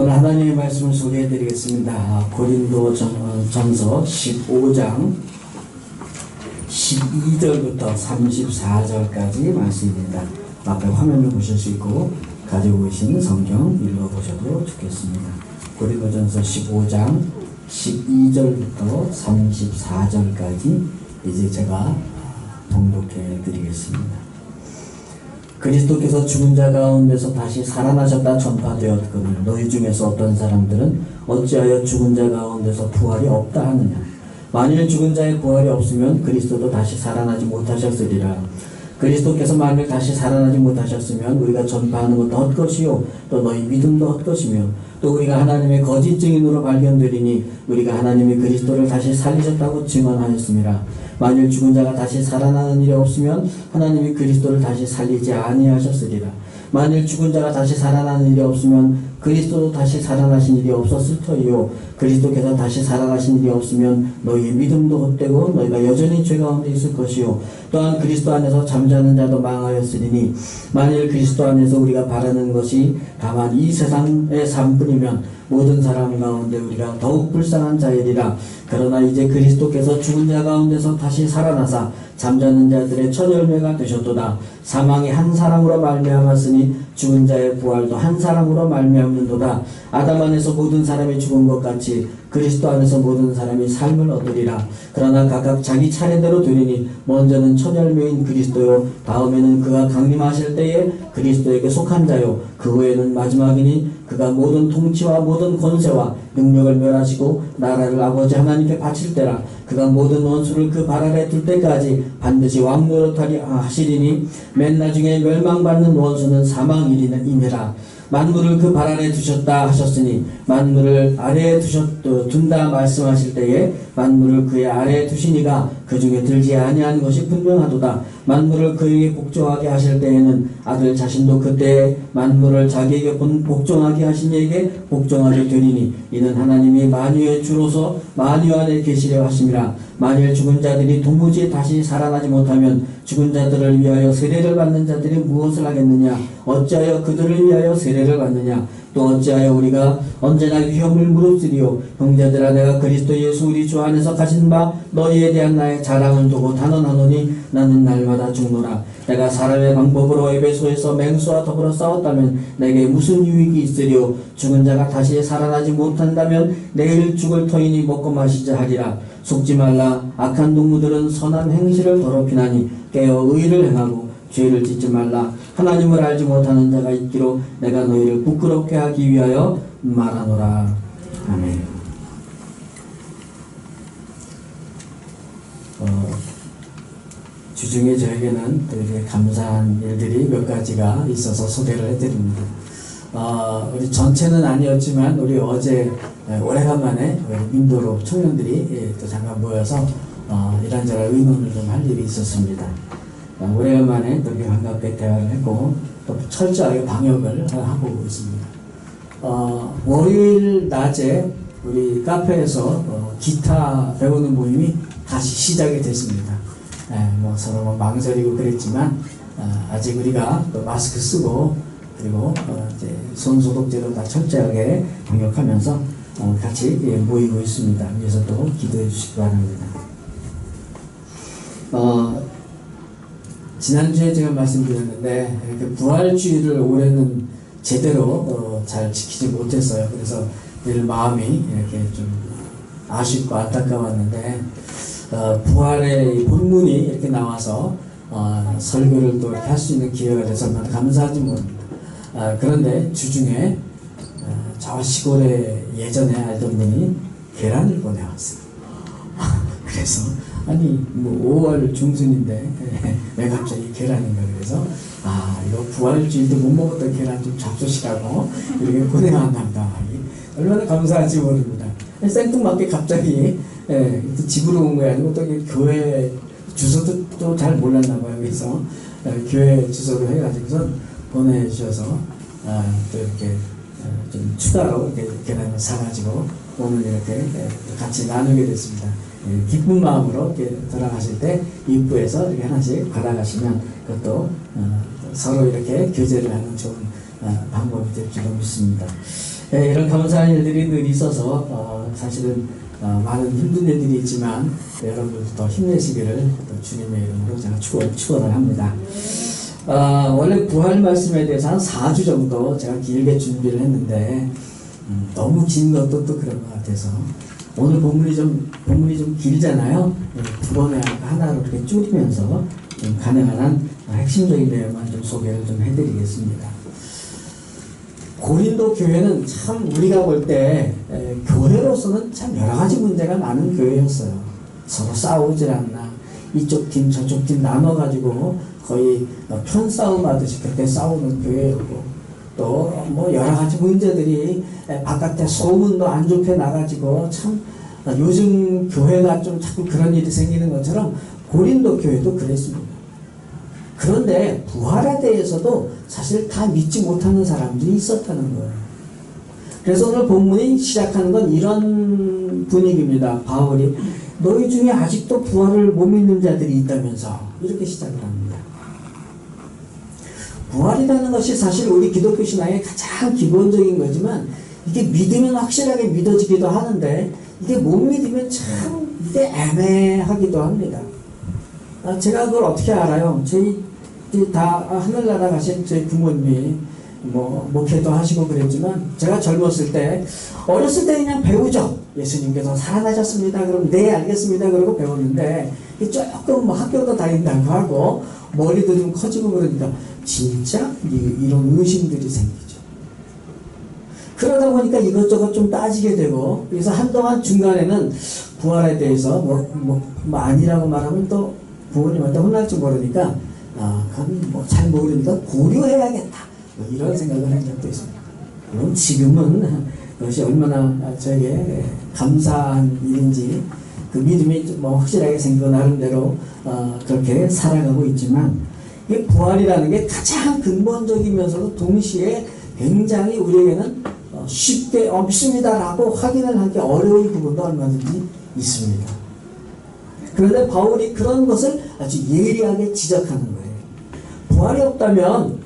오늘 하나님의 말씀을 소개해 드리겠습니다. 고린도전서 15장 12절부터 34절까지 말씀입니다. 앞에 화면을 보실 수 있고 가지고 계신 성경 읽어보셔도 좋겠습니다. 고린도전서 15장 12절부터 34절까지 이제 제가 봉독해 드리겠습니다. 그리스도께서 죽은 자 가운데서 다시 살아나셨다 전파되었거늘 너희 중에서 어떤 사람들은 어찌하여 죽은 자 가운데서 부활이 없다 하느냐. 만일 죽은 자의 부활이 없으면 그리스도도 다시 살아나지 못하셨으리라. 그리스도께서 만일 다시 살아나지 못하셨으면 우리가 전파하는 것도 헛것이요 또 너희 믿음도 헛것이며 또 우리가 하나님의 거짓 증인으로 발견되리니 우리가 하나님이 그리스도를 다시 살리셨다고 증언하였습니다. 만일 죽은 자가 다시 살아나는 일이 없으면 하나님이 그리스도를 다시 살리지 아니하셨으리라. 만일 죽은 자가 다시 살아나는 일이 없으면 그리스도도 다시 살아나신 일이 없었을 터이요 그리스도께서 다시 살아나신 일이 없으면 너희의 믿음도 헛되고 너희가 여전히 죄 가운데 있을 것이요 또한 그리스도 안에서 잠자는 자도 망하였으리니 만일 그리스도 안에서 우리가 바라는 것이 다만 이 세상의 삶뿐이면 모든 사람 가운데 우리가 더욱 불쌍한 자이리라. 그러나 이제 그리스도께서 죽은 자 가운데서 다시 살아나사 잠자는 자들의 첫 열매가 되셨도다. 사망이 한 사람으로 말미암았으니 죽은 자의 부활도 한 사람으로 말미암는도다. 아담 안에서 모든 사람이 죽은 것 같이 그리스도 안에서 모든 사람이 삶을 얻으리라. 그러나 각각 자기 차례대로 되리니 먼저는 첫 열매인 그리스도요 다음에는 그가 강림하실 때에 그리스도에게 속한 자요 그 후에는 마지막이니 그가 모든 통치와 모든 권세와 능력을 멸하시고 나라를 아버지 하나님께 바칠 때라. 그가 모든 원수를 그 발 아래 둘 때까지 반드시 왕노릇하리 하시리니 맨 나중에 멸망받는 원수는 사망이니라. 만물을 그 발 아래 두셨다 하셨으니 만물을 아래에 둔다 말씀하실 때에 만물을 그의 아래에 두시니가 그 중에 들지 아니한 것이 분명하도다. 만물을 그에게 복종하게 하실 때에는 아들 자신도 그때 만물을 자기에게 복종하게 하신 이에게 복종하게 되리니 이는 하나님이 만유의 주로서 만유 안에 계시려 하심이라. 만일 죽은 자들이 도무지 다시 살아나지 못하면 죽은 자들을 위하여 세례를 받는 자들이 무엇을 하겠느냐. 어찌하여 그들을 위하여 세례를 받느냐. 또 어찌하여 우리가 언제나 위험을 무릅쓰리요. 형제들아 내가 그리스도 예수 우리 주 안에서 가진 바 너희에 대한 나의 자랑을 두고 단언하노니 나는 날마다 죽노라. 내가 사람의 방법으로 에베소에서 맹수와 더불어 싸웠다면 내게 무슨 유익이 있으리요. 죽은 자가 다시 살아나지 못한다면 내일 죽을 터이니 먹고 마시자 하리라. 속지 말라. 악한 동무들은 선한 행실을 더럽히나니 깨어 의를 행하고 죄를 짓지 말라. 하나님을 알지 못하는 자가 있기로 내가 너희를 부끄럽게 하기 위하여 말하노라. 아멘. 주중에 저에게는 되게 감사한 일들이 몇 가지가 있어서 소개를 해드립니다. 우리 전체는 아니었지만 우리 어제 오래간만에 인도로 청년들이 또 잠깐 모여서 이런저런 의논을 좀 할 일이 있었습니다. 오래간만에 또 이렇게 반갑게 대화를 했고 또 철저하게 방역을 하고 있습니다. 월요일 낮에 우리 카페에서 기타 배우는 모임이 다시 시작이 됐습니다. 서로 망설이고 그랬지만 아직 우리가 또 마스크 쓰고 그리고 이제 손 소독제도 다 철저하게 방역하면서 같이 모이고 있습니다. 위해서 또 기도해 주시기 바랍니다. 지난주에 제가 말씀드렸는데 이렇게 부활주의를 올해는 제대로 잘 지키지 못했어요. 그래서 늘 마음이 이렇게 좀 아쉽고 안타까웠는데 부활의 본문이 이렇게 나와서 설교를 또 이렇게 할 수 있는 기회가 돼서 얼마나 감사한지 모릅니다. 그런데 주중에 저 시골에 예전에 알던 분이 계란을 보내왔어요. 그래서 아니 뭐 5월 중순인데 왜 갑자기 계란인가. 그래서 이거 부활주일도 못 먹었던 계란 좀 잡수시라고 이렇게 보내왔답니다. 얼마나 감사한지 모릅니다. 생뚱맞게 갑자기 집으로 온 거야. 아니고 또 교회 주소도 또 잘 몰랐나 봐요. 그래서 교회 주소로 해가지고서 보내주셔서 또 이렇게 좀 추가로 이렇게 계란을 사가지고 오늘 이렇게 같이 나누게 됐습니다. 기쁜 마음으로 이렇게 돌아가실 때 입구에서 이렇게 하나씩 받아가시면 그것도 서로 이렇게 교제를 하는 좋은 방법이 될 줄로 믿습니다. 이런 감사한 일들이 늘 있어서 사실은 많은 힘든 일들이 있지만 여러분들도 더 힘내시기를 또 주님의 이름으로 제가 축원을 합니다. 원래 부활 말씀에 대해서 한 4주 정도 제가 길게 준비를 했는데 너무 긴 것도 또 그런 것 같아서 오늘 본문이 좀 길잖아요. 두 번에 하나로 이렇게 줄이면서 좀 가능한 한 핵심적인 내용만 좀 소개를 좀 해드리겠습니다. 고린도 교회는 참 우리가 볼 때 교회로서는 참 여러 가지 문제가 많은 교회였어요. 서로 싸우질 않나, 이쪽 팀 저쪽 팀 나눠가지고 거의 편싸움 하듯이 그렇게 싸우는 교회였고, 또 뭐 여러 가지 문제들이 바깥에 소문도 안 좋게 나가지고 참 요즘 교회가 좀 자꾸 그런 일이 생기는 것처럼 고린도 교회도 그랬습니다. 그런데 부활에 대해서도 사실 다 믿지 못하는 사람들이 있었다는 거예요. 그래서 오늘 본문이 시작하는 건 이런 분위기입니다. 바울이 너희 중에 아직도 부활을 못 믿는 자들이 있다면서 이렇게 시작을 합니다. 부활이라는 것이 사실 우리 기독교 신앙의 가장 기본적인 거지만 이게 믿으면 확실하게 믿어지기도 하는데 이게 못 믿으면 참 이게 애매하기도 합니다. 제가 그걸 어떻게 알아요? 저희 다 하늘나라 가신 저희 부모님이 뭐 목회도 하시고 그랬지만 제가 젊었을 때 어렸을 때 그냥 배우죠. 예수님께서 살아나셨습니다. 그럼 네 알겠습니다. 그러고 배웠는데 조금 뭐 학교도 다닌다고 하고 머리도 좀 커지고 그러니까 진짜 이런 의심들이 생기죠. 그러다 보니까 이것저것 좀 따지게 되고 그래서 한동안 중간에는 부활에 대해서 뭐 아니라고 말하면 또 부모님한테 혼날지 모르니까 그건 뭐 잘 모르니까 고려해야겠다 뭐 이런 생각을 한 적도 있습니다. 물론 지금은 그것이 얼마나 저에게 감사한 일인지 그 믿음이 뭐 확실하게 생겨 나름대로 그렇게 살아가고 있지만 이 부활이라는 게 가장 근본적이면서도 동시에 굉장히 우리에게는 쉽게 믿습니다라고 확인을 하기 어려운 부분도 얼마든지 있습니다. 그런데 바울이 그런 것을 아주 예리하게 지적하는 거예요. 부활이 없다면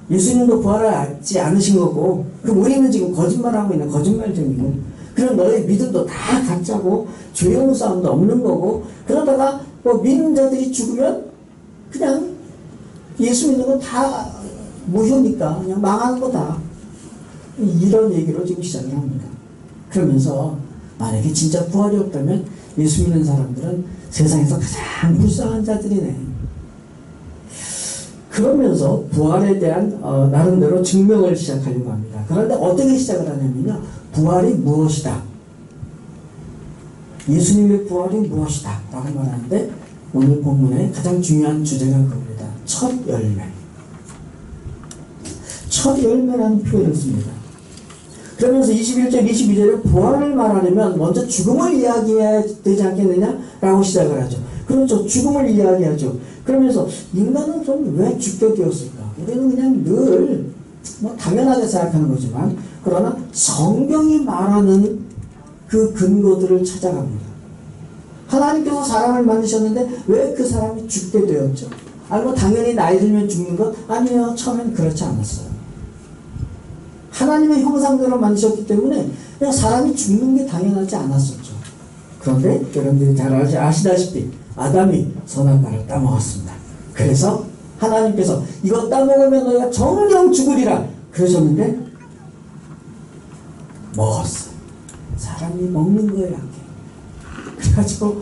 예수님도 부활을 하지 않으신 거고 그럼 우리는 지금 거짓말하고 있는 거짓말쟁이고 그럼 너의 믿음도 다 가짜고 죄용 싸움도 없는 거고 그러다가 뭐 믿는 자들이 죽으면 그냥 예수 믿는 건 다 무효니까 그냥 망하는 거다. 이런 얘기로 지금 시작을 합니다. 그러면서 만약에 진짜 부활이 없다면 예수 믿는 사람들은 세상에서 가장 불쌍한 자들이네. 그러면서 부활에 대한 나름대로 증명을 시작하려고 합니다. 그런데 어떻게 시작을 하냐면요. 부활이 무엇이다. 예수님의 부활이 무엇이다. 라고 말하는데 오늘 본문의 가장 중요한 주제가 그겁니다. 첫 열매. 첫 열매라는 표현을 씁니다. 그러면서 21절, 22절에 부활을 말하려면 먼저 죽음을 이야기해야 되지 않겠느냐? 라고 시작을 하죠. 그렇죠. 죽음을 이야기하죠. 그러면서 인간은 좀 왜 죽게 되었을까? 우리는 그냥 늘 뭐 당연하게 생각하는 거지만 그러나 성경이 말하는 그 근거들을 찾아갑니다. 하나님께서 사람을 만드셨는데 왜 그 사람이 죽게 되었죠? 아니 뭐 당연히 나이 들면 죽는 것? 아니요. 처음엔 그렇지 않았어요. 하나님의 형상대로 만드셨기 때문에 그냥 사람이 죽는 게 당연하지 않았었죠. 그런데 여러분들이 잘 아시다시피 아담이 선악과를 따먹었습니다. 그래서 하나님께서 이거 따먹으면 너희가 정령 죽으리라 그러셨는데 먹었어요. 사람이 먹는 거예요. 이렇게. 그래가지고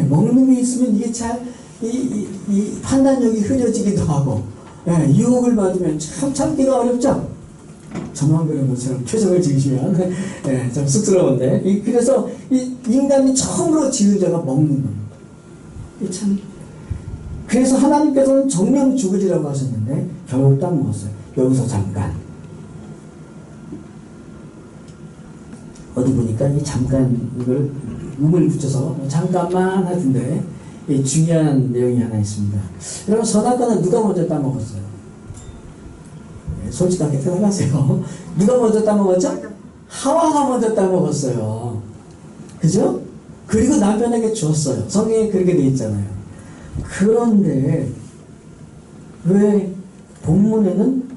먹는 게 있으면 이게 잘 이 판단력이 흐려지기도 하고 유혹을 받으면 참 참기가 어렵죠. 저만 그런 것처럼 표정을 지으시면 좀 쑥스러운데 그래서 이 인간이 처음으로 지은 죄가 먹는 겁니다. 참 그래서 하나님께서는 정령 죽으리라고 하셨는데 결국 딱 먹었어요. 여기서 잠깐 어디 보니까 이 잠깐 이걸 음을 붙여서 잠깐만 하던데 중요한 내용이 하나 있습니다. 여러분 선악과는 누가 먼저 따먹었어요? 솔직하게 생각하세요. 누가 먼저 따먹었죠? 하와가 먼저 따먹었어요. 그죠? 그리고 남편에게 주었어요. 성경에 그렇게 되어 있잖아요. 그런데 왜 본문에는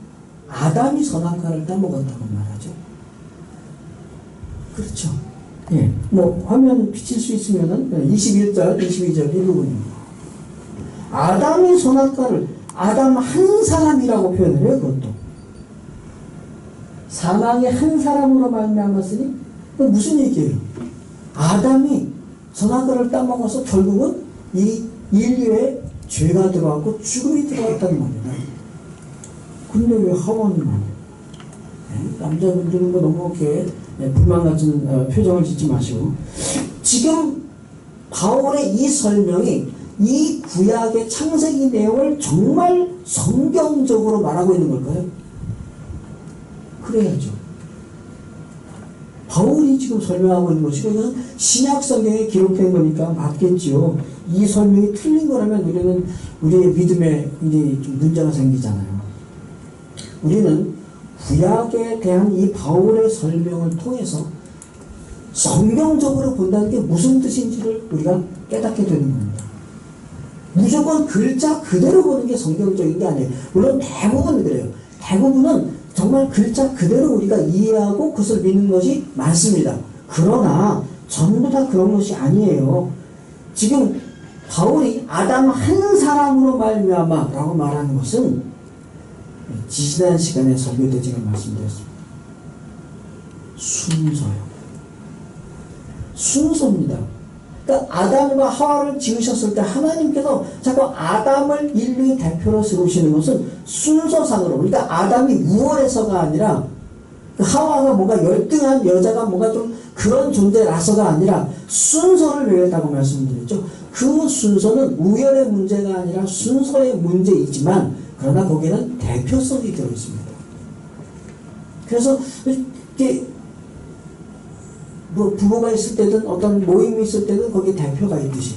아담이 선악과를 따먹었다고 말하죠? 그렇죠. 예. 뭐, 화면 비칠 수 있으면은 21절, 22절 이 부분입니다. 아담의 선악과를 아담 한 사람이라고 표현을 해요, 그것도. 사망의 한 사람으로 말미암았으니, 그 무슨 얘기예요? 아담이 선악과를 따먹어서 결국은 이 인류에 죄가 들어왔고 죽음이 들어왔다는 겁니다. 근데 왜 하와는 남자분들은 뭐 너무 이렇게 불만 같은 표정을 짓지 마시고, 지금 바울의 이 설명이 이 구약의 창세기 내용을 정말 성경적으로 말하고 있는 걸까요? 그래야죠. 바울이 지금 설명하고 있는 것이고, 이건 신약 성경에 기록된 거니까 맞겠지요. 이 설명이 틀린 거라면 우리는 우리의 믿음에 이제 좀 문제가 생기잖아요. 우리는 구약에 대한 이 바울의 설명을 통해서 성경적으로 본다는 게 무슨 뜻인지를 우리가 깨닫게 되는 겁니다. 무조건 글자 그대로 보는 게 성경적인 게 아니에요. 물론 대부분 그래요. 대부분은 정말 글자 그대로 우리가 이해하고 그것을 믿는 것이 많습니다. 그러나 전부 다 그런 것이 아니에요. 지금 바울이 아담 한 사람으로 말미암아 라고 말하는 것은 지난 시간에 설교 때 제가 말씀드렸습니다. 순서요. 순서입니다. 그러니까 아담과 하와를 지으셨을 때 하나님께서 자꾸 아담을 인류의 대표로 세우시는 것은 순서상으로, 그러니까 아담이 우월해서가 아니라, 하와가 뭔가 열등한 여자가 뭔가 좀 그런 존재라서가 아니라 순서를 외웠다고 말씀드렸죠. 그 순서는 우열의 문제가 아니라 순서의 문제이지만, 그러나 거기에는 대표성이 들어있습니다. 그래서 이렇게 뭐 부부가 있을 때든 어떤 모임이 있을 때든 거기에 대표가 있듯이,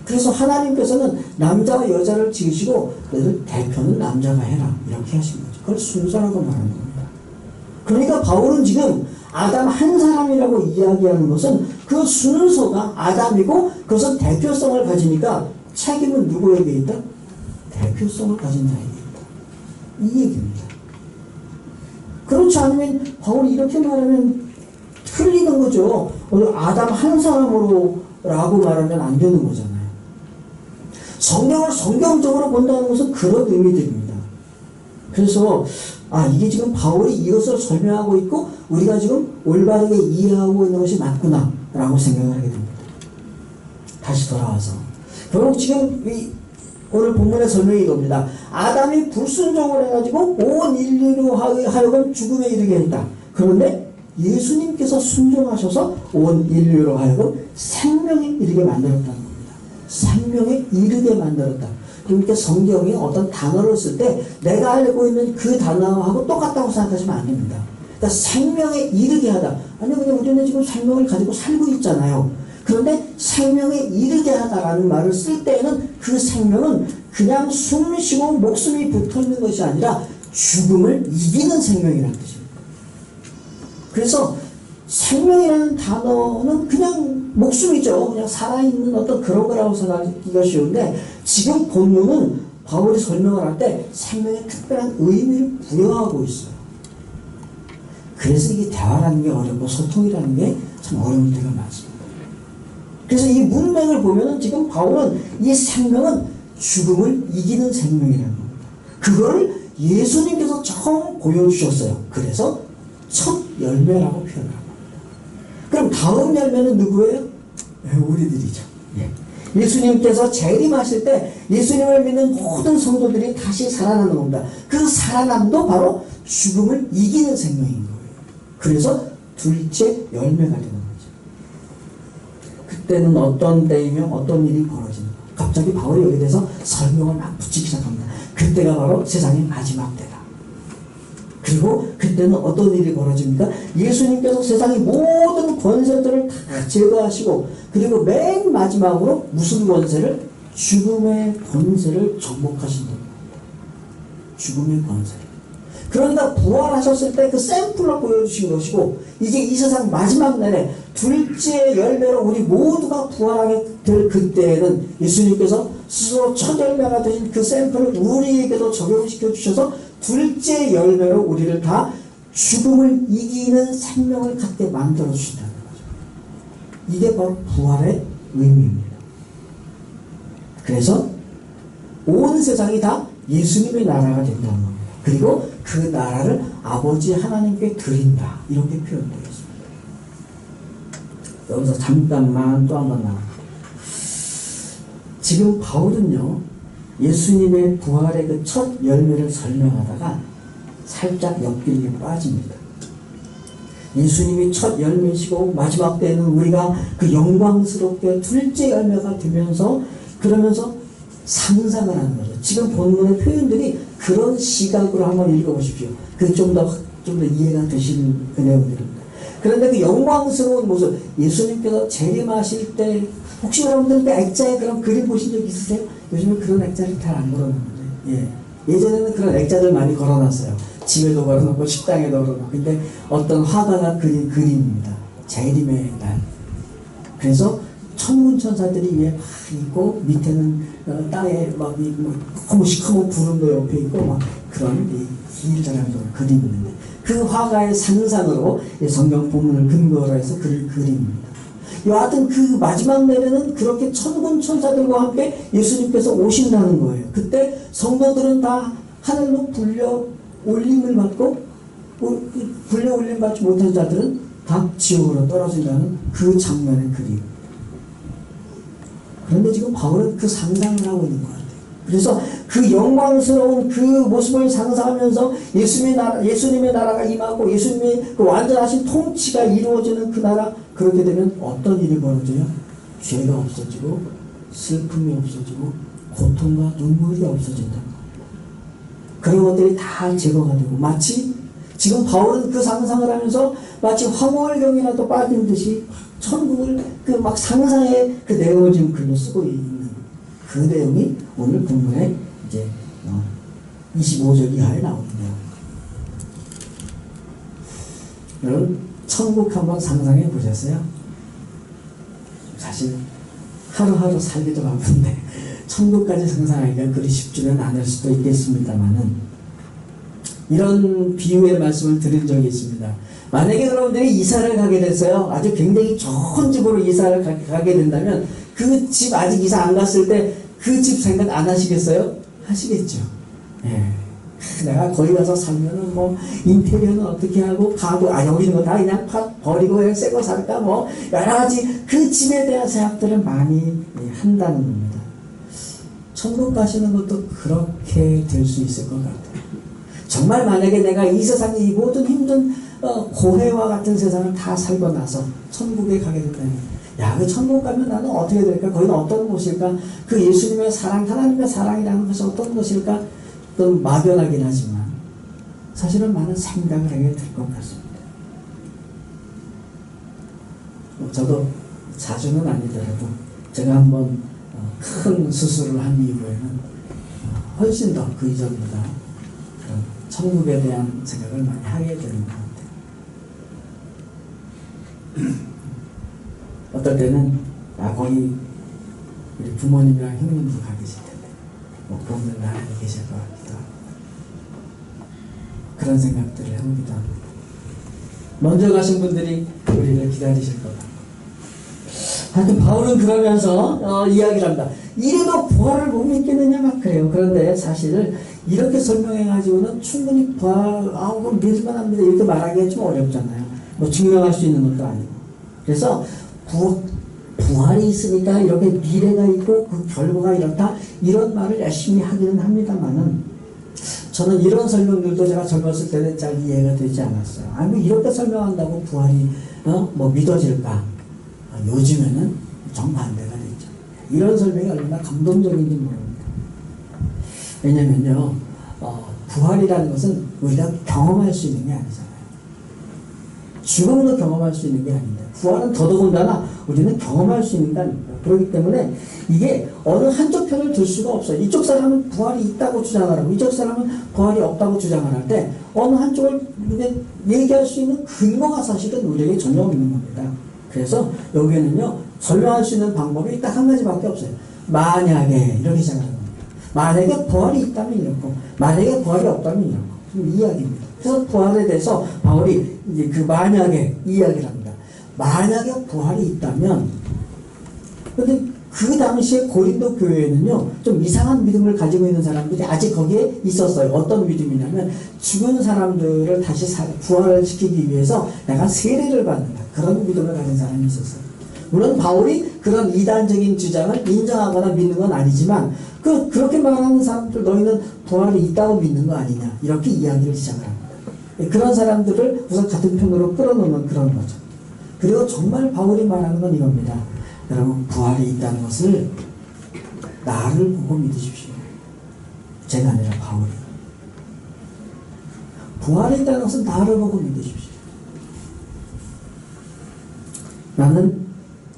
그래서 하나님께서는 남자와 여자를 지으시고 그래서 대표는 남자가 해라 이렇게 하신 거죠. 그걸 순서라고 말하는 겁니다. 그러니까 바울은 지금 아담 한 사람이라고 이야기하는 것은 그 순서가 아담이고 그것은 대표성을 가지니까 책임은 누구에게 있다? 대표성을 가진 자에게 있다. 이 얘기입니다. 그렇지 않으면 바울이 이렇게 말하면 틀리는 거죠. 아담 한 사람으로 라고 말하면 안 되는 거잖아요. 성경을 성경적으로 본다는 것은 그런 의미들입니다. 그래서 이게 지금 바울이 이것을 설명하고 있고 우리가 지금 올바르게 이해하고 있는 것이 맞구나 라고 생각을 하게 됩니다. 다시 돌아와서 결국 지금 오늘 본문의 설명이 이겁니다. 아담이 불순종을 해가지고 온 인류로 하여금 죽음에 이르게 했다. 그런데 예수님께서 순종하셔서 온 인류로 하여금 생명에 이르게 만들었다는 겁니다. 생명에 이르게 만들었다. 그러니까 성경이 어떤 단어를 쓸 때 내가 알고 있는 그 단어하고 똑같다고 생각하시면 안 됩니다. 그러니까 생명에 이르게 하다. 아니 그냥 우리는 지금 생명을 가지고 살고 있잖아요. 그런데 생명에 이르게 하다라는 말을 쓸 때에는 그 생명은 그냥 숨 쉬고 목숨이 붙어있는 것이 아니라 죽음을 이기는 생명이라는 뜻입니다. 그래서 생명이라는 단어는 그냥 목숨이죠. 그냥 살아있는 어떤 그런 거라고 생각하기가 쉬운데 지금 본문은 바울이 설명을 할 때 생명에 특별한 의미를 부여하고 있어요. 그래서 이게 대화라는 게 어렵고 소통이라는 게 참 어려운 때가 많습니다. 그래서 이 문맥을 보면은 지금 바울은 이 생명은 죽음을 이기는 생명이라는 겁니다. 그거를 예수님께서 처음 보여주셨어요. 그래서 첫 열매라고 표현합니다. 그럼 다음 열매는 누구예요? 우리들이죠. 예. 예수님께서 재림하실 때 예수님을 믿는 모든 성도들이 다시 살아나는 겁니다. 그 살아남도 바로 죽음을 이기는 생명인 거예요. 그래서 둘째 열매가 되는 거죠. 그때는 어떤 때이며 어떤 일이 벌어지는 거. 갑자기 바울이 여기에 대해서 설명을 막 붙이기 시작합니다. 그때가 바로 세상의 마지막 때다. 그리고 그때는 어떤 일이 벌어집니까? 예수님께서 세상의 모든 권세들을 다 제거하시고 그리고 맨 마지막으로 무슨 권세를? 죽음의 권세를 정복하신다는 겁니다. 죽음의 권세를. 그러니까 부활하셨을 때 그 샘플로 보여주신 것이고 이제 이 세상 마지막 날에 둘째 열매로 우리 모두가 부활하게 될 그때에는 예수님께서 스스로 첫 열매가 되신 그 샘플을 우리에게도 적용시켜 주셔서 둘째 열매로 우리를 다 죽음을 이기는 생명을 갖게 만들어 주신다는 거죠. 이게 바로 부활의 의미입니다. 그래서 온 세상이 다 예수님의 나라가 된다는 겁니다. 그리고 그 나라를 아버지 하나님께 드린다. 이렇게 표현되어 있습니다. 여기서 잠깐만 또 한번 나와요. 지금 바울은요, 예수님의 부활의 그 첫 열매를 설명하다가 살짝 옆길에 빠집니다. 예수님이 첫 열매시고 마지막 때는 우리가 그 영광스럽게 둘째 열매가 되면서 그러면서 상상을 하는 거죠. 지금 본문의 표현들이 그런 시각으로 한번 읽어보십시오. 그 좀 더 이해가 되시는 그 내용들입니다. 그런데 그 영광스러운 모습, 예수님께서 재림하실 때 혹시 여러분들 그 액자에 그런 그림 보신 적 있으세요? 요즘은 그런 액자를 잘 안 걸어놓는데, 예전에는 그런 액자들 많이 걸어놨어요. 집에도 걸어놓고 식당에도 걸어놓고. 근데 어떤 화가가 그린 그림입니다. 재림의 날. 그래서 천문천사들이 위에 막 있고 밑에는 땅에 막 너무 시커먼 구름도 옆에 있고 막 그런 길잖아요. 그림이 있는데 그 화가의 상상으로 성경 본문을 근거로 해서 그릴 그림입니다. 여하튼 그 마지막 날에는 그렇게 천군 천사들과 함께 예수님께서 오신다는 거예요. 그때 성도들은 다 하늘로 불려 올림을 받고 불려 올림 받지 못한 자들은 다 지옥으로 떨어진다는 그 장면의 그림. 그런데 지금 바울은 그 상상을 하고 있는 것 같아요. 그래서 그 영광스러운 그 모습을 상상하면서 예수님의 나라가 임하고 예수님의 그 완전하신 통치가 이루어지는 그 나라, 그렇게 되면 어떤 일이 벌어져요? 죄가 없어지고 슬픔이 없어지고 고통과 눈물이 없어진다. 그런 것들이 다 제거가 되고 마치 지금 바울은 그 상상을 하면서 마치 황홀경이라도 빠진 듯이 천국을 그 막 상상의 그 내용을 지금 글로 쓰고 있는 그 내용이 오늘 본문에 이제 25절 이하에 나오는데요. 여러분 천국 한번 상상해 보셨어요? 사실 하루하루 살기도 바쁜데 천국까지 상상하기가 그리 쉽지는 않을 수도 있겠습니다만은 이런 비유의 말씀을 드린 적이 있습니다. 만약에 여러분들이 이사를 가게 돼서요, 아주 굉장히 좋은 집으로 이사를 가게 된다면 그 집 아직 이사 안 갔을 때 그 집 생각 안 하시겠어요? 하시겠죠. 예. 내가 거기 가서 살면은 뭐 인테리어는 어떻게 하고 가구 여기 있는 거 다 그냥 버리고 그냥 새 거 살까 뭐 여러 가지 그 집에 대한 생각들을 많이 한다는 겁니다. 천국 가시는 것도 그렇게 될 수 있을 것 같아요. 정말 만약에 내가 이 세상의 이 모든 힘든 고해와 같은 세상을 다 살고 나서 천국에 가게 된다면, 야, 그 천국 가면 나는 어떻게 될까? 거기는 어떤 곳일까? 그 예수님의 사랑, 하나님의 사랑이라는 것이 어떤 것일까? 또 막연하긴 하지만 사실은 많은 생각을 하게 될 것 같습니다. 저도 자주는 아니더라도 제가 한번 큰 수술을 한 이후에는 훨씬 더 그 이전보다 천국에 대한 생각을 많이 하게 되는 것 같아요. 어떨 때는 거기 우리 부모님이랑 형님도 가 계실 텐데 뭐 보면 하나님 계실 것 같기도 하고 그런 생각들을 하기도 합니다. 먼저 가신 분들이 우리를 기다리실 것 같고, 하여튼 바울은 그러면서 이야기를 합니다. 이래도 부활을 못 믿겠느냐 막 그래요. 그런데 사실 이렇게 설명해가지고는 충분히 부활, 그럼 믿을만 합니다 이렇게 말하기가 좀 어렵잖아요. 뭐 증명할 수 있는 것도 아니고. 그래서 부활이 있으니까 이렇게 미래가 있고 그 결과가 이렇다 이런 말을 열심히 하기는 합니다만은 저는 이런 설명들도 제가 젊었을 때는 잘 이해가 되지 않았어요. 아니 뭐 이렇게 설명한다고 부활이 뭐 믿어질까? 요즘에는 정반대가 되죠. 이런 설명이 얼마나 감동적인지 모릅니다. 왜냐면요, 부활이라는 것은 우리가 경험할 수 있는 게 아니잖아요. 죽음도 경험할 수 있는 게 아닌데 부활은 더더군다나 우리는 경험할 수 있는 게 아닙니다. 그렇기 때문에 이게 어느 한쪽 편을 들 수가 없어요. 이쪽 사람은 부활이 있다고 주장을 하고 이쪽 사람은 부활이 없다고 주장을 할 때 어느 한쪽을 얘기할 수 있는 근거가 사실은 우리에게 전혀 없는 겁니다. 그래서 여기에는요, 설명할 수 있는 방법이 딱 한 가지밖에 없어요. 만약에 이렇게 시작하는 겁니다. 만약에 부활이 있다면 이렇고 만약에 부활이 없다면 이렇고 이 이야기입니다. 그래서 부활에 대해서 바울이 이제 그 만약에 이야기를 합니다. 만약에 부활이 있다면, 근데 그 당시에 고린도 교회에는요, 좀 이상한 믿음을 가지고 있는 사람들이 아직 거기에 있었어요. 어떤 믿음이냐면, 죽은 사람들을 다시 부활을 시키기 위해서 내가 세례를 받는다. 그런 믿음을 가진 사람이 있었어요. 물론 바울이 그런 이단적인 주장을 인정하거나 믿는 건 아니지만, 그렇게 말하는 사람들, 너희는 부활이 있다고 믿는 거 아니냐. 이렇게 이야기를 시작을 합니다. 그런 사람들을 우선 같은 편으로 끌어놓는 그런 거죠. 그리고 정말 바울이 말하는 건 이겁니다. 여러분, 부활이 있다는 것을 나를 보고 믿으십시오. 제가 아니라 바울이. 부활이 있다는 것은 나를 보고 믿으십시오. 나는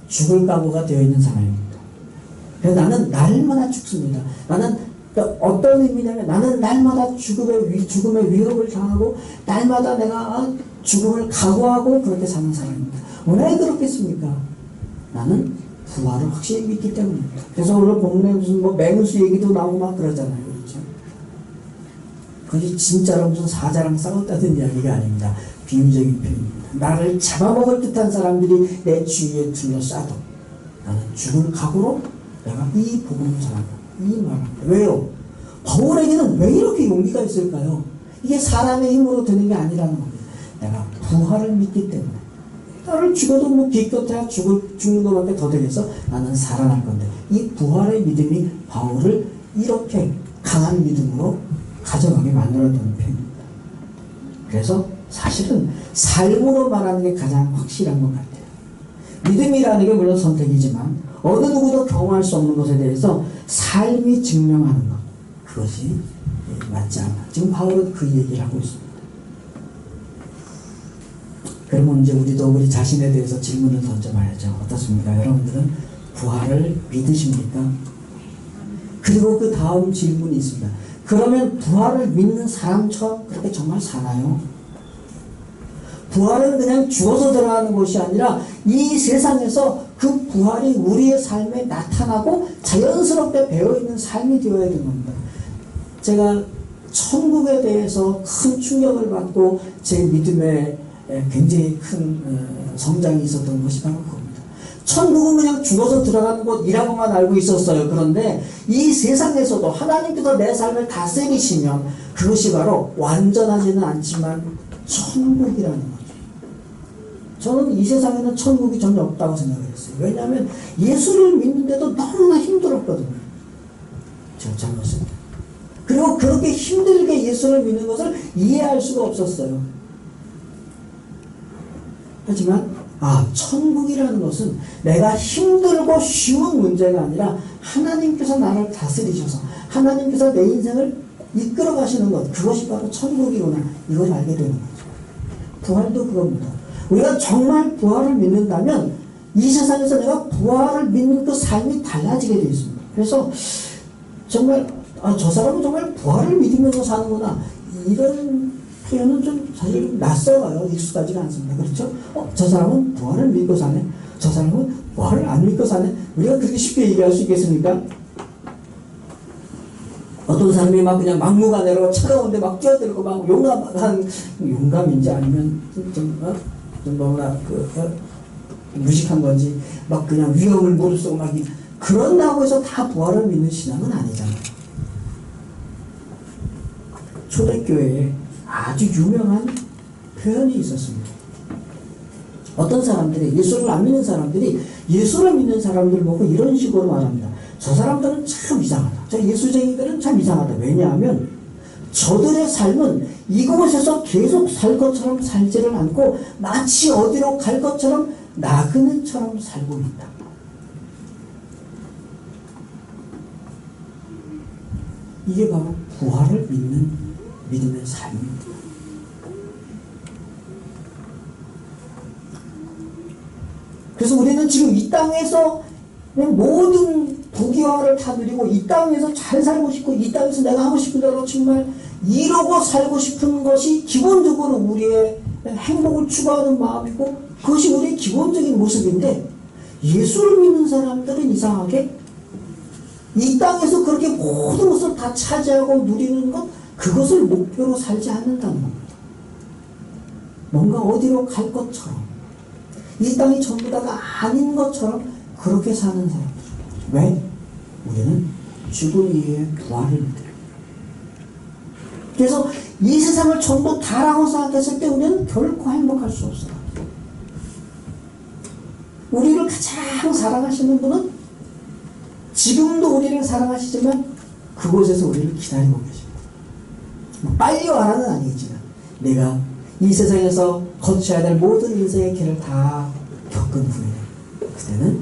죽을 각오가 되어 있는 사람입니다. 그래서 나는 날마다 죽습니다. 나는 어떤 의미냐면, 나는 날마다 죽음의 위협을 당하고 날마다 내가 죽음을 각오하고 그렇게 사는 사람입니다. 왜 그렇겠습니까? 나는 부활을 확실히 믿기 때문입니다. 그래서 오늘 본문에 무슨 맹수 얘기도 나오고 막 그러잖아요. 그렇죠? 그게 진짜로 무슨 사자랑 싸웠다는 이야기가 아닙니다. 비유적인 표현입니다. 나를 잡아먹을 듯한 사람들이 내 주위에 둘러싸도 나는 죽을 각오로 내가 이 복음을 전한다. 이 말합니다. 왜요? 바울에게는 왜 이렇게 용기가 있을까요? 이게 사람의 힘으로 되는 게 아니라는 겁니다. 내가 부활을 믿기 때문에. 나를 죽어도 기껏해야 죽는 것밖에 더 되겠어? 나는 살아날 건데. 이 부활의 믿음이 바울을 이렇게 강한 믿음으로 가져가게 만들어주는 편입니다. 그래서 사실은 삶으로 말하는 게 가장 확실한 것 같아요. 믿음이라는 게 물론 선택이지만 어느 누구도 경험할 수 없는 것에 대해서 삶이 증명하는 것, 그것이 맞지 않나. 지금 바울은 그 얘기를 하고 있습니다. 그러면 이제 우리도 우리 자신에 대해서 질문을 던져봐야죠. 어떻습니까? 여러분들은 부활을 믿으십니까? 그리고 그 다음 질문이 있습니다. 그러면 부활을 믿는 사람처럼 그렇게 정말 사나요? 부활은 그냥 죽어서 들어가는 것이 아니라 이 세상에서 그 부활이 우리의 삶에 나타나고 자연스럽게 배어있는 삶이 되어야 되는 겁니다. 제가 천국에 대해서 큰 충격을 받고 제 믿음에 굉장히 큰 성장이 있었던 것이 바로 그겁니다. 천국은 그냥 죽어서 들어가는 곳이라고만 알고 있었어요. 그런데 이 세상에서도 하나님께서 내 삶을 다스리시면 그것이 바로 완전하지는 않지만 천국이라는 거죠. 저는 이 세상에는 천국이 전혀 없다고 생각을 했어요. 왜냐하면 예수를 믿는데도 너무나 힘들었거든요. 제가 잘못했어요. 그리고 그렇게 힘들게 예수를 믿는 것을 이해할 수가 없었어요. 하지만 천국이라는 것은 내가 힘들고 쉬운 문제가 아니라 하나님께서 나를 다스리셔서 하나님께서 내 인생을 이끌어 가시는 것, 그것이 바로 천국이구나, 이걸 알게 되는 거죠. 부활도 그겁니다. 우리가 정말 부활을 믿는다면 이 세상에서 내가 부활을 믿는 그 삶이 달라지게 되어 있습니다. 그래서 정말 저 사람은 정말 부활을 믿으면서 사는구나, 이런 표현은 좀 사실 낯설어요. 익숙하지가 않습니다. 그렇죠? 저 사람은 부활을 믿고 사네. 저 사람은 부활을 안 믿고 사네. 우리가 그렇게 쉽게 얘기할 수 있겠습니까? 어떤 사람이 막 그냥 막무가내로 차가운데 막 뛰어들고 막 용감인지 아니면 좀 너무나 무식한 건지 막 그냥 위험을 무릅쓰고 막 그런다고 해서 다 부활을 믿는 신앙은 아니잖아요. 초대교회에 아주 유명한 표현이 있었습니다. 어떤 사람들이, 예수를 안 믿는 사람들이 예수를 믿는 사람들을 보고 이런 식으로 말합니다. 저 사람들은 참 이상하다. 저 예수쟁이들은 참 이상하다. 왜냐하면 저들의 삶은 이곳에서 계속 살 것처럼 살지를 않고 마치 어디로 갈 것처럼 나그네처럼 살고 있다. 이게 바로 부활을 믿는 믿음의 삶입니다. 그래서 우리는 지금 이 땅에서 모든 부귀화를 다 누리고 이 땅에서 잘 살고 싶고 이 땅에서 내가 하고 싶은 대로 정말 이루고 살고 싶은 것이 기본적으로 우리의 행복을 추구하는 마음이고 그것이 우리의 기본적인 모습인데, 예수를 믿는 사람들은 이상하게 이 땅에서 그렇게 모든 것을 다 차지하고 누리는 것, 그것을 목표로 살지 않는다는 겁니다. 뭔가 어디로 갈 것처럼, 이 땅이 전부 다가 아닌 것처럼 그렇게 사는 사람들. 왜? 우리는 죽음 이후에 부활을 믿어요. 그래서 이 세상을 전부 다라고 생각했을 때 우리는 결코 행복할 수 없어요. 우리를 가장 사랑하시는 분은 지금도 우리를 사랑하시지만 그곳에서 우리를 기다리고 계십니다. 빨리 와라는 아니겠지만 내가 이 세상에서 거쳐야 될 모든 인생의 길을 다 겪은 후에 그때는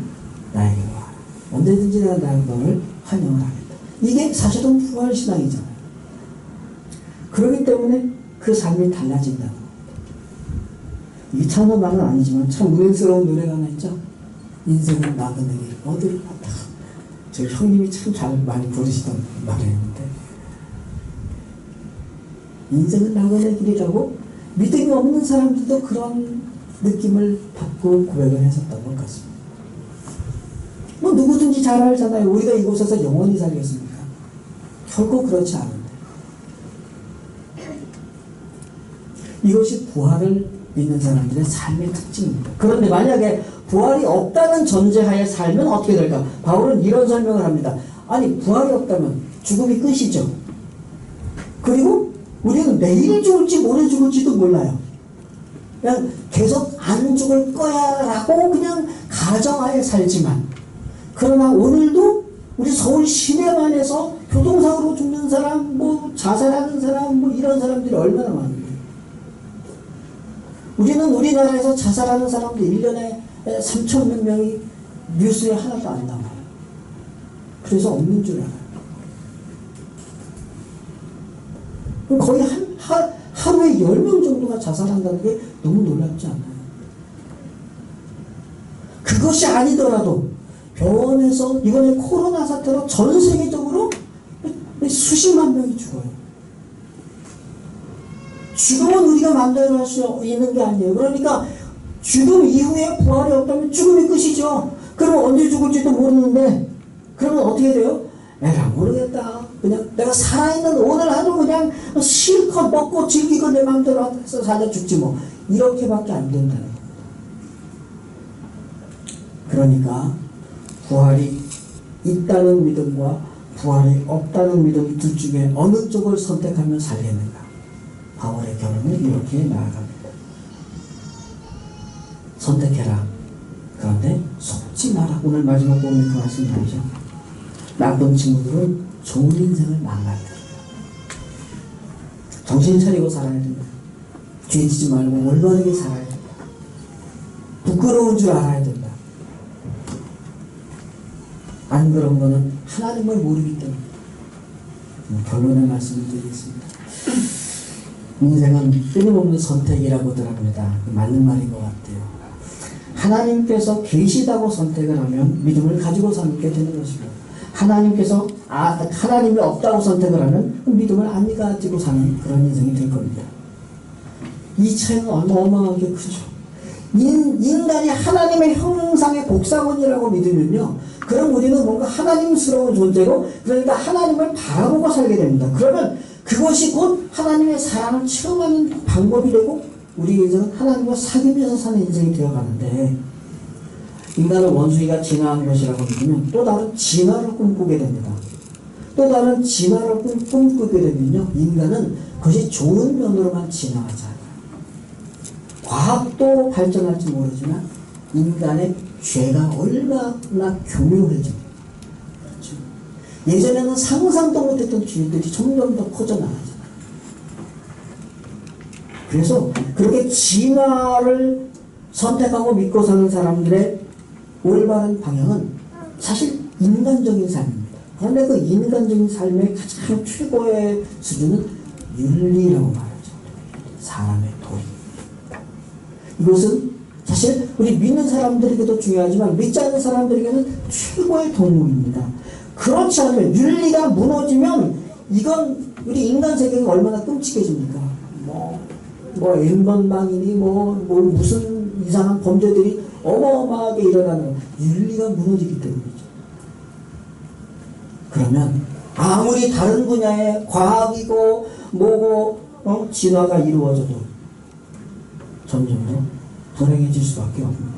나에게로 와라. 언제든지 내가 너를 환영을 하겠다. 이게 사실은 부활신앙이잖아요. 그렇기 때문에 그 삶이 달라진다는 겁니다. 이게 찬호만은 아니지만 참 은혜스러운 노래가 하나 있죠. 인생은 나그네 길 어디를 갔다. 저희 형님이 참 잘 많이 부르시던 노래였는데, 인생은 나그네 길이라고 믿음이 없는 사람들도 그런 느낌을 받고 고백을 했었던 것 같습니다. 뭐 누구든지 잘 알잖아요. 우리가 이곳에서 영원히 살겠습니까? 결코 그렇지 않은데, 이것이 부활을 믿는 사람들의 삶의 특징입니다. 그런데 만약에 부활이 없다는 전제하에 살면 어떻게 될까? 바울은 이런 설명을 합니다. 아니, 부활이 없다면 죽음이 끝이죠. 그리고 우리는 내일 죽을지 모레 죽을지도 몰라요. 그냥 계속 안 죽을 거야 라고 그냥 가정하에 살지만, 그러나 오늘도 우리 서울 시내만에서 교통사고로 죽는 사람, 뭐 자살하는 사람, 뭐 이런 사람들이 얼마나 많은데, 우리는 우리나라에서 자살하는 사람들 1년에 3,000몇 명이 뉴스에 하나도 안 나와요. 그래서 없는 줄 알아요. 거의 하루에 10명 정도가 자살한다는 게 너무 놀랍지 않나요? 그것이 아니더라도 병원에서 이번에 코로나 사태로 전 세계적으로 수십만 명이 죽어요. 죽음은 우리가 마음대로 할 수 있는 게 아니에요. 그러니까 죽음 이후에 부활이 없다면 죽음이 끝이죠. 그러면 언제 죽을지도 모르는데, 그러면 어떻게 돼요? 에라 모르겠다. 그냥 내가 살아있는 오늘 하루 그냥 실컷 먹고 즐기고 내 마음대로 해서 살아 죽지 뭐. 이렇게밖에 안 된다는 겁니다. 그러니까 부활이 있다는 믿음과 부활이 없다는 믿음 둘 중에 어느 쪽을 선택하면 살겠는가? 바울의 결론은 이렇게 나아갑니다. 선택해라. 그런데 속지 마라. 오늘 마지막 본문 그 말씀 나오죠. 나쁜 친구들은 좋은 인생을 망가뜨려요. 정신 차리고 살아야 됩니다. 죄지지 말고 올바르게 살아야 된다. 부끄러운 줄 알아야 된다. 안 그런 거는 하나님을 모르기 때문에. 결론의 말씀을 드리겠습니다. 인생은 끊임없는 선택이라고들 합니다. 맞는 말인 것 같아요. 하나님께서 계시다고 선택을 하면 믿음을 가지고 살게 되는 것이고, 하나님께서 하나님이 없다고 선택을 하면 믿음을 안 가지고 사는 그런 인생이 될 겁니다. 이 차이는 어마어마하게 크죠. 인간이 하나님의 형상의 복사본이라고 믿으면요, 그럼 우리는 뭔가 하나님스러운 존재로, 그러니까 하나님을 바라보고 살게 됩니다. 그러면 그것이 곧 하나님의 사랑을 체험하는 방법이 되고, 우리 인생은 하나님과 사귀면서 사는 인생이 되어가는데, 인간을 원숭이가 진화한 것이라고 믿으면 또 다른 진화를 꿈꾸게 됩니다. 또 다른 진화를 꿈꾸게 되면요, 인간은 그것이 좋은 면으로만 진화하지 않아요. 과학도 발전할지 모르지만 인간의 죄가 얼마나 교묘해집니다. 그렇죠? 예전에는 상상도 못했던 죄들이 점점 더 퍼져나가잖아요. 그래서 그렇게 진화를 선택하고 믿고 사는 사람들의 올바른 방향은 사실 인간적인 삶입니다. 그런데 그 인간적인 삶의 가장 최고의 수준은 윤리라고 말하죠. 사람의 도리. 이것은 사실 우리 믿는 사람들에게도 중요하지만 믿지 않는 사람들에게는 최고의 덕목입니다. 그렇지 않으면, 윤리가 무너지면 이건 우리 인간 세계가 얼마나 끔찍해집니까? 뭐 N번방이니 무슨 이상한 범죄들이 어마어마하게 일어나는, 윤리가 무너지기 때문이죠. 그러면 아무리 다른 분야의 과학이고 뭐고 진화가 이루어져도 점점 더 불행해질 수밖에 없는 거죠.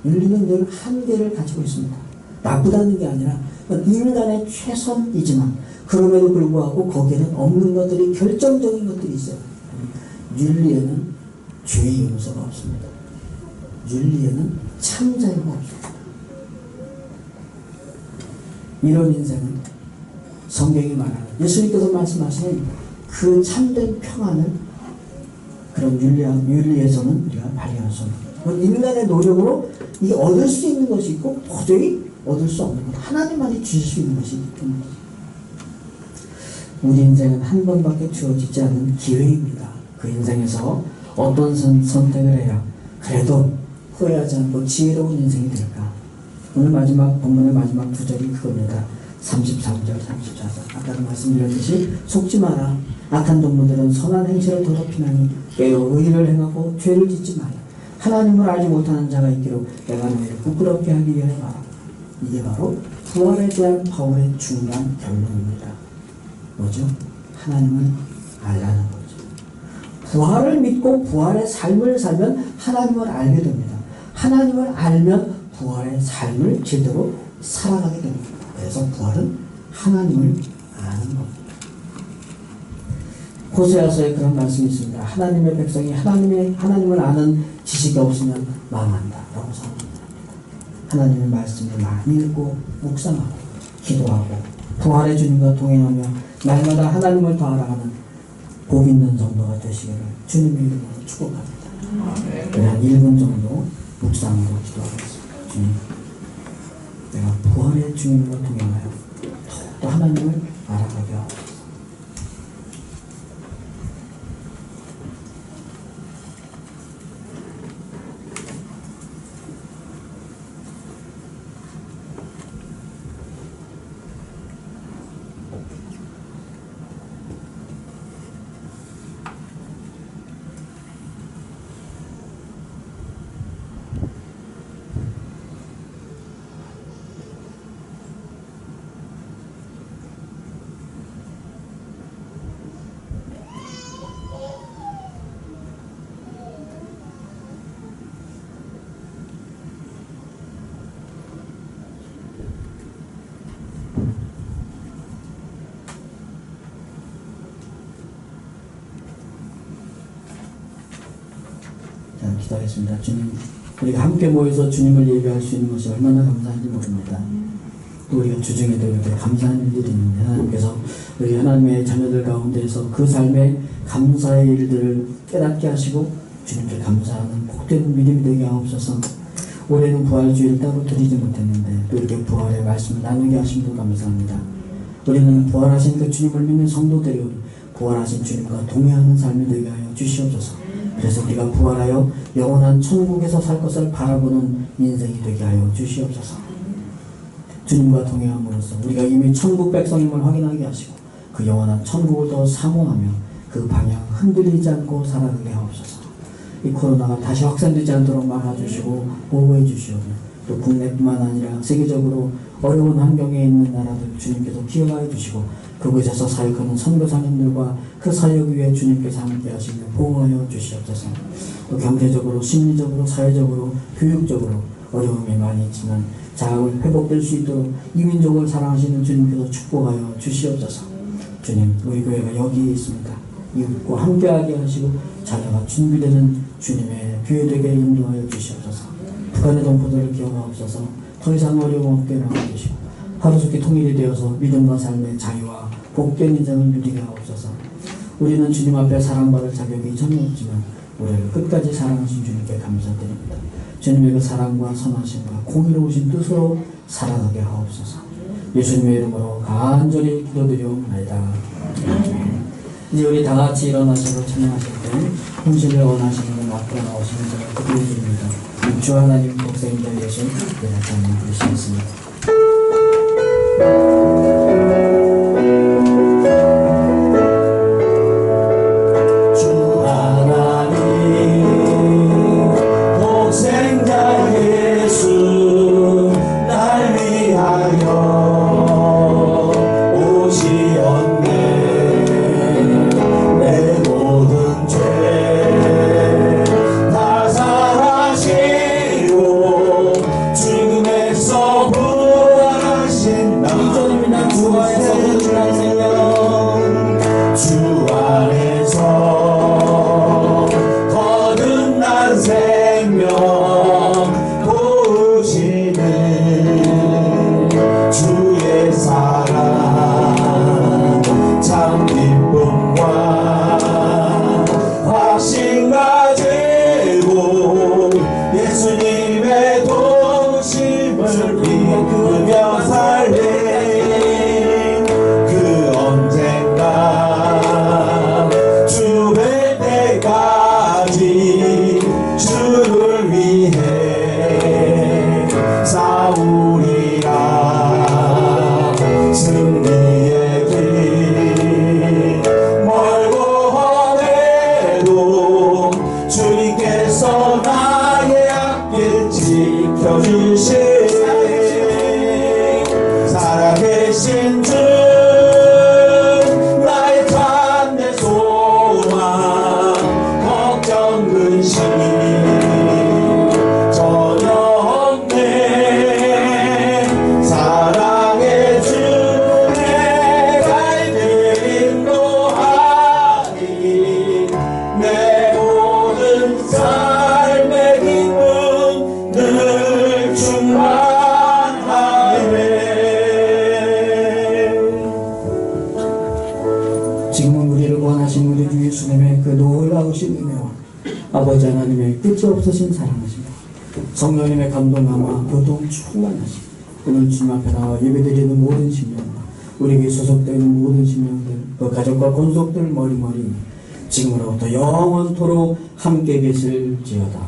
윤리는 늘 한계를 가지고 있습니다. 나쁘다는 게 아니라 인간의 최선이지만 그럼에도 불구하고 거기에는 없는 것들이 결정적인 것들이 있어요. 윤리에는 죄의 용서가 없습니다. 윤리에는 참자유가 없습니다. 이런 인생은 성경이 말하는 예수님께서 말씀하시는 그 참된 평안을 그런 윤리에서는 우리가 발휘할 수 없는 거죠. 인간의 노력으로 이게 얻을 수 있는 것이 있고 도저히 얻을 수 없는 것, 하나님만이 주실 수 있는 것이 있기 때문이죠. 우리 인생은 한 번밖에 주어지지 않은 기회입니다. 그 인생에서 어떤 선택을 해야 그래도 후회하지 않고 지혜로운 인생이 될까? 오늘 마지막 본문의 마지막 구절이 그겁니다. 33절, 34절. 아까도 말씀드렸듯이 속지 마라. 악한 동무들은 선한 행실을 더럽히나니 깨어 의를 행하고 죄를 짓지 마라. 하나님을 알지 못하는 자가 있기로 내가 너희를 부끄럽게 하기 위하여 말하라. 이게 바로 부활에 대한 바울의 중요한 결론입니다. 뭐죠? 하나님을 알라는 거죠. 부활을 믿고 부활의 삶을 살면 하나님을 알게 됩니다. 하나님을 알면 부활의 삶을 제대로 살아가게 됩니다. 그래서 부활은 하나님을 아는 겁니다. 호세아서에 그런 말씀이 있습니다. 하나님의 백성이 하나님을 아는 지식이 없으면 망한다 라고 선언합니다. 하나님의 말씀을 많이 읽고 묵상하고 기도하고 부활의 주님과 동행하며 날마다 하나님을 더 알아가는 복 있는 정도가 되시기를 주님의 이름으로 축복합니다. 그래 한 1분 정도 묵상하고 기도하겠습니다. 주님, 내가 부활의 주님과 동행하여 더욱더 하나님을 알아가게 하옵소서. 기도하겠습니다. 주님, 우리가 함께 모여서 주님을 예배할 수 있는 것이 얼마나 감사한지 모릅니다. 또 우리가 주중에도 이렇게 감사한 일들이 있는데 하나님께서 우리 하나님의 자녀들 가운데서 그 삶의 감사의 일들을 깨닫게 하시고 주님께 감사하는 복된 믿음이 되게 하옵소서. 올해는 부활주일 따로 드리지 못했는데 또 이렇게 부활의 말씀을 나누게 하심도 감사합니다. 우리는 부활하신 그 주님을 믿는 성도들이 부활하신 주님과 동행하는 삶이 되게 하여 주시옵소서. 그래서 우리가 부활하여 영원한 천국에서 살 것을 바라보는 인생이 되게 하여 주시옵소서. 주님과 동행함으로써 우리가 이미 천국 백성임을 확인하게 하시고 그 영원한 천국을 더 사모하며 그 방향 흔들리지 않고 살아가게 하옵소서. 이 코로나가 다시 확산되지 않도록 막아주시고 보호해 주시오며 또 국내뿐만 아니라 세계적으로 어려운 환경에 있는 나라들 주님께서 기억하여 주시고 그곳에서 사역하는 선교사님들과 그 사역 위에 주님께서 함께 하시며 보호하여 주시옵소서. 또 경제적으로 심리적으로 사회적으로 교육적으로 어려움이 많이 있지만 자학을 회복될 수 있도록 이민족을 사랑하시는 주님께서 축복하여 주시옵소서. 주님, 우리 교회가 여기에 있습니다. 이웃과 함께하게 하시고 자녀가 준비되는 주님의 교회 되게 인도하여 주시옵소서. 북한의 동포들을 기억하옵소서. 더 이상 어려움 없게 나와주시고 하루속히 통일이 되어서 믿음과 삶의 자유와 복된 인생을 누리게 하옵소서. 우리는 주님 앞에 사랑받을 자격이 전혀 없지만 우리를 끝까지 사랑하신 주님께 감사드립니다. 주님의 그 사랑과 선하심과 공의로우신 뜻으로 살아가게 하옵소서. 예수님의 이름으로 간절히 기도드리옵나이다. 이제 우리 다 같이 일어나셔서 찬양하실 때 혼신을 원하시는 분 앞으로 나오시는 분을 기도해드립니다. 주 하나님 복생자 예수 찬양 부르시겠습니다. 내 모든 죄 다 관심 가지고 예수님의 도심을 믿으며 살래. 그 언젠가 주 뵐 때까지 주를 위해 싸우리라. 승리의 길 멀고 험해도 주님께서 나의 앞길 지켜주시네. 살아계신 주 나의 참된 소망 걱정 근심 전혀 없네. 사랑의 주 내 갈 길 인도하니 내 모든 삶의 기쁨 늘 충만하네. 지금은 우리를 원하신 우리 주 예수님의 그 놀라우신 은혜와 아버지 하나님의 끝이 없으신 사랑하심과 성령님의 감동함과 교통 충만하심, 오늘 주님 앞에 나와 예배드리는 모든 신령과 우리에게 소속되는 모든 신령들, 그 가족과 권속들 머리머리 지금으로부터 영원토록 함께 계실지어다.